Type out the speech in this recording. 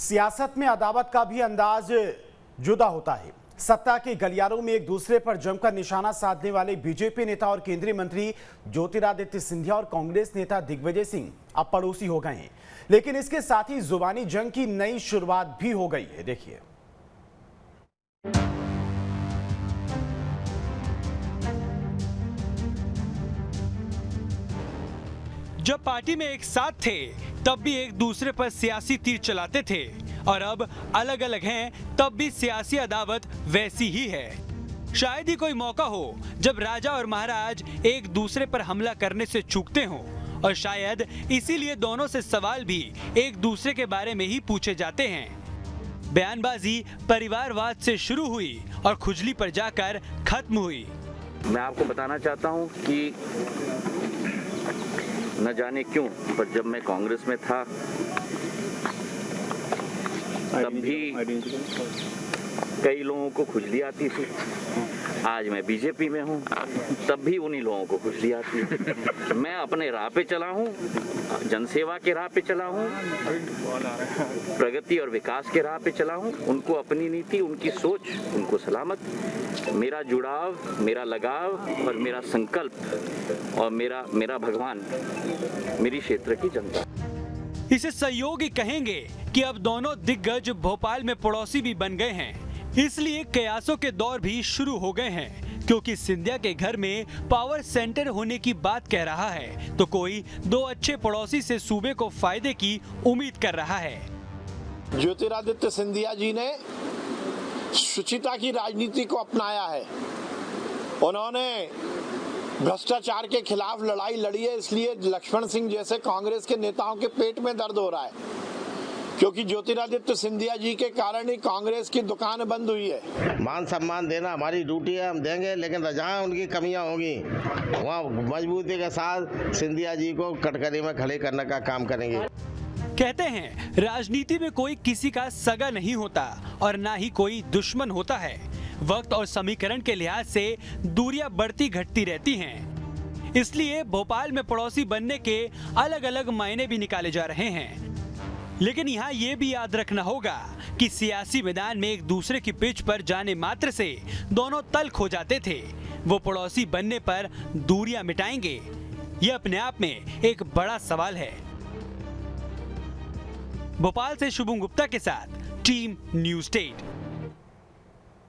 सियासत में अदावत का भी अंदाज जुदा होता है। सत्ता के गलियारों में एक दूसरे पर जमकर निशाना साधने वाले बीजेपी नेता और केंद्रीय मंत्री ज्योतिरादित्य सिंधिया और कांग्रेस नेता दिग्विजय सिंह अब पड़ोसी हो गए हैं, लेकिन इसके साथ ही जुबानी जंग की नई शुरुआत भी हो गई है। देखिए, जब पार्टी में एक साथ थे तब भी एक दूसरे पर सियासी तीर चलाते थे और अब अलग अलग हैं तब भी सियासी अदावत वैसी ही है। शायद ही कोई मौका हो जब राजा और महाराज एक दूसरे पर हमला करने से चूकते हों, और शायद इसीलिए दोनों से सवाल भी एक दूसरे के बारे में ही पूछे जाते हैं। बयानबाजी परिवारवाद से शुरू हुई और खुजली पर जाकर खत्म हुई। मैं आपको बताना चाहता हूं कि न जाने क्यों, पर जब मैं कांग्रेस में था तब भी कई लोगों को खुजली आती थी। आज मैं बीजेपी में हूं, तब भी उन्हीं लोगों को खुजली आती है। मैं अपने राह पे चला हूं, जनसेवा के राह पे चला हूं, प्रगति और विकास के राह पे चला हूं। उनको अपनी नीति, उनकी सोच, उनको सलामत। मेरा जुड़ाव, मेरा लगाव और मेरा संकल्प और मेरा भगवान मेरी क्षेत्र की जनता। इसे सहयोग ही कहेंगे कि अब दोनों दिग्गज भोपाल में पड़ोसी भी बन गए हैं। इसलिए कयासों के दौर भी शुरू हो गए हैं, क्योंकि सिंधिया के घर में पावर सेंटर होने की बात कह रहा है तो कोई दो अच्छे पड़ोसी से सूबे को फायदे की उम्मीद कर रहा है। ज्योतिरादित्य सिंधिया जी ने शुचिता की राजनीति को अपनाया है। उन्होंने भ्रष्टाचार के खिलाफ लड़ाई लड़ी है, इसलिए लक्ष्मण सिंह जैसे कांग्रेस के नेताओं के पेट में दर्द हो रहा है, क्योंकि ज्योतिरादित्य सिंधिया जी के कारण ही कांग्रेस की दुकान बंद हुई है। मान सम्मान देना हमारी ड्यूटी है, हम देंगे, लेकिन जहाँ उनकी कमियां होंगी वहाँ मजबूती के साथ सिंधिया जी को कटघरे में खड़े करने का काम करेंगे। कहते हैं राजनीति में कोई किसी का सगा नहीं होता और ना ही कोई दुश्मन होता है। वक्त और समीकरण के लिहाज से दूरियां बढ़ती घटती रहती हैं। इसलिए भोपाल में पड़ोसी बनने के अलग अलग मायने भी निकाले जा रहे हैं। लेकिन यहाँ ये भी याद रखना होगा कि सियासी मैदान में एक दूसरे की पिच पर जाने मात्र से दोनों तल्ख हो जाते थे। वो पड़ोसी बनने पर दूरियां मिटाएंगे, ये अपने आप में एक बड़ा सवाल है। भोपाल से शुभम गुप्ता के साथ टीम न्यूज़ 8।